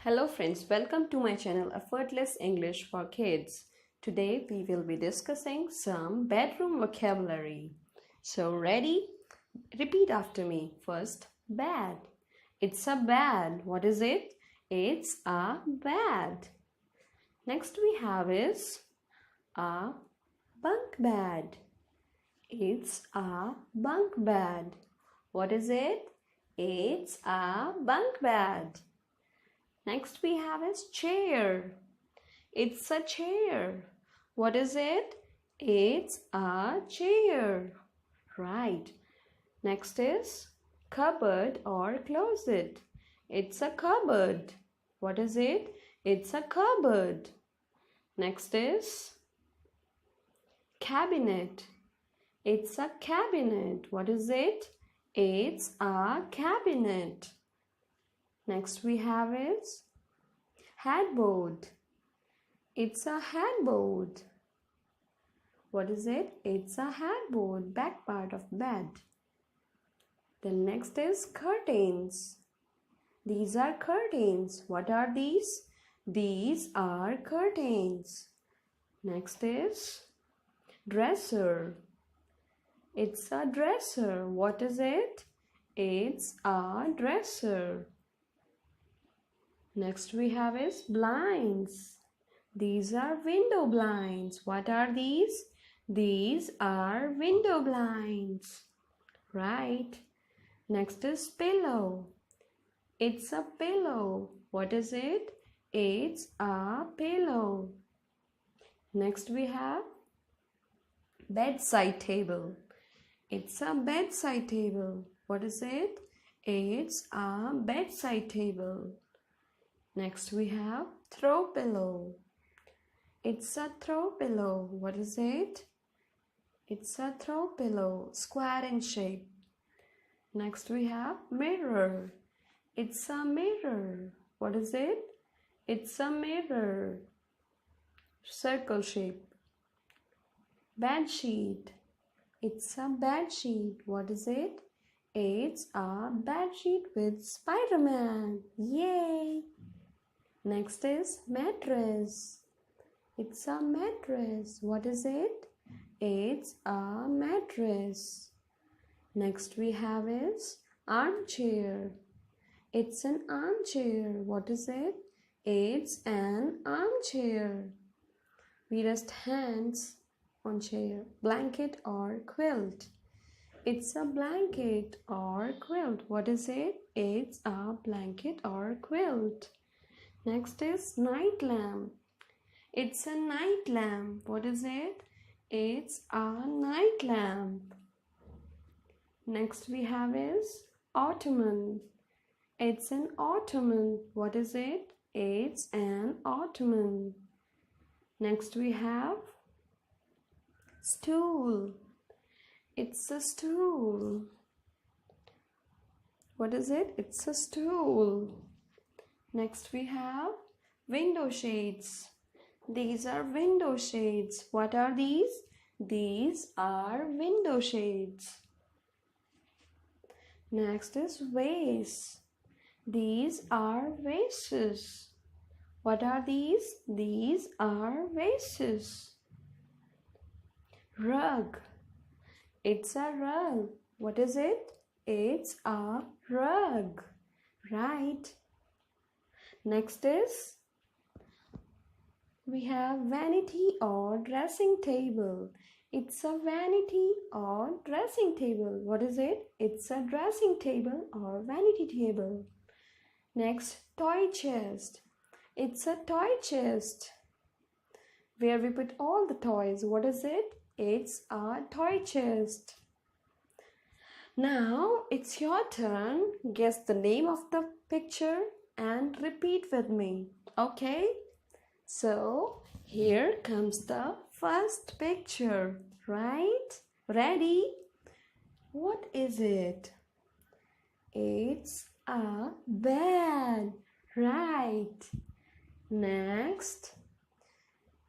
Hello friends, welcome to my channel Effortless English for Kids. Today we will be discussing some bedroom vocabulary. So ready? Repeat after me. First, bed. It's a bed. What is it? It's a bed. Next we have is a bunk bed. It's a bunk bed. What is it? It's a bunk bed. Next we have is chair. It's a chair. What is it? It's a chair. Right. Next is cupboard or closet. It's a cupboard. What is it? It's a cupboard. Next is cabinet. It's a cabinet. What is it? It's a cabinet. Next we have is headboard. It's a headboard. What is it? It's a headboard, back part of bed. Then next is curtains. These are curtains. What are these? These are curtains. Next is dresser. It's a dresser. What is it? It's a dresser. Next we have is blinds. These are window blinds. What are these? These are window blinds. Right. Next is pillow. It's a pillow. What is it? It's a pillow. Next we have bedside table. It's a bedside table. What is it? It's a bedside table. Next we have throw pillow. It's a throw pillow. What is it? It's a throw pillow, square in shape. Next we have mirror. It's a mirror. What is it? It's a mirror, circle shape. Bed sheet. It's a bed sheet. What is it? It's a bed sheet with Spider-Man. Yay! Next is mattress. It's a mattress. What is it? It's a mattress. Next we have is armchair. It's an armchair. What is it? It's an armchair. We rest hands on chair. Blanket or quilt. It's a blanket or quilt. What is it? It's a blanket or quilt. Next is nightlamp. It's a night lamp. What is it? It's a night lamp. Next we have is ottoman. It's an ottoman. What is it? It's an ottoman. Next we have stool. It's a stool. What is it? It's a stool. Next we have window shades. These are window shades. What are these? These are window shades. Next is vase. These are vases. What are these? These are vases. Rug. It's a rug. What is it? It's a rug. Right. Next is we have vanity or dressing table. It's a vanity or dressing table. What is it? It's a dressing table or vanity table. Next, toy chest. It's a toy chest where we put all the toys. What is it? It's a toy chest. Now it's your turn. Guess the name of the picture and repeat with me. Okay? So here comes the first picture, right? Ready? What is it? It's a bed, right? Next,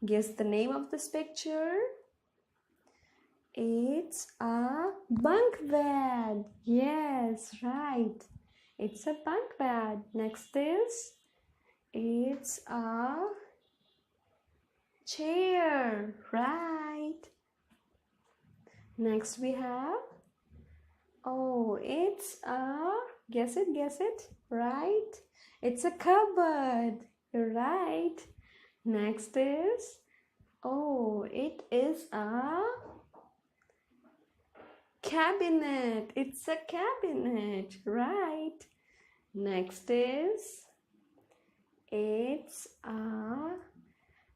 guess the name of this picture. It's a bunk bed. Yes, right. It's a bunk bed. Next is It's a chair, right? Next we have, oh, it's a, guess it, right? It's a cupboard, you're right. Next is, oh, it is a cabinet. It's a cabinet, right? Next is, it's a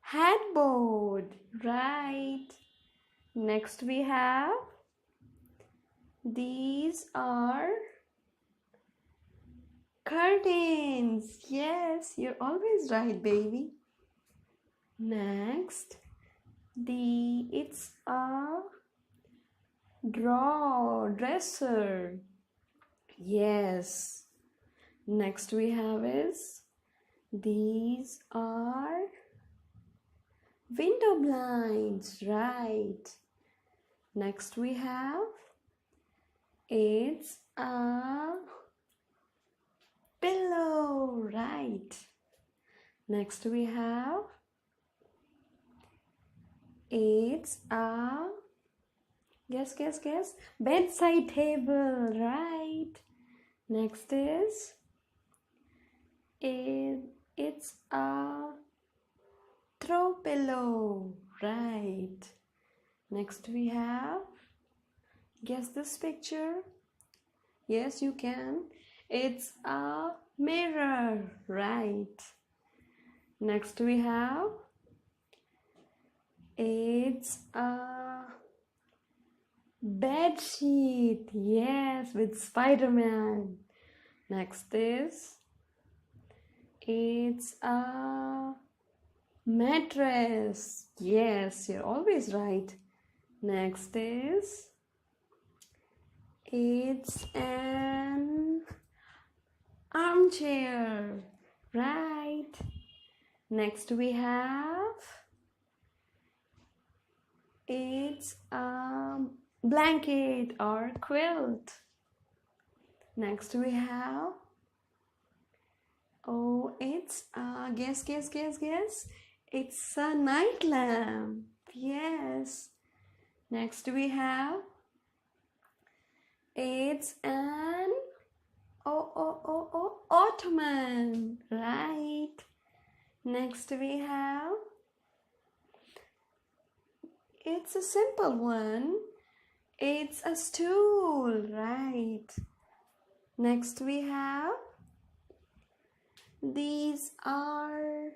headboard, right? Next we have, these are curtains. Yes, you're always right, baby. Next, it's a dresser. Yes. Next we have is, these are window blinds, right? Next we have, it's a pillow, right? Next we have, it's a, guess, bedside table, right? Next is, it's a throw pillow, right? Next we have, guess this picture. Yes, you can. It's a mirror, right? Next we have, it's a bed sheet. Yes, with Spider-Man. Next is, it's a mattress. Yes, you're always right. Next is, it's an armchair, right? Next we have, it's a blanket or quilt. Next we have, oh, it's a, guess. It's a night lamp. Yes. Next we have, it's an ottoman, right? Next we have, it's a simple one. It's a stool, right? Next we have, these are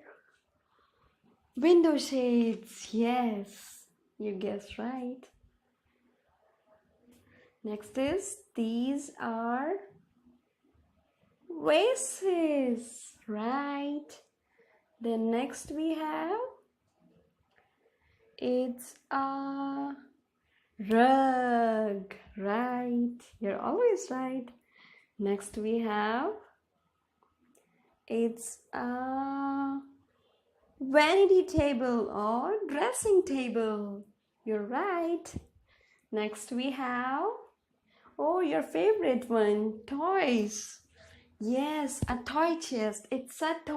window shades. Yes, you guessed right. Next is, these are vases, right? Then next we have, it's a rug, right? You're always right. Next we have, it's a vanity table or dressing table. You're right. Next we have, oh, your favorite one, toys. Yes, a toy chest. It's a toy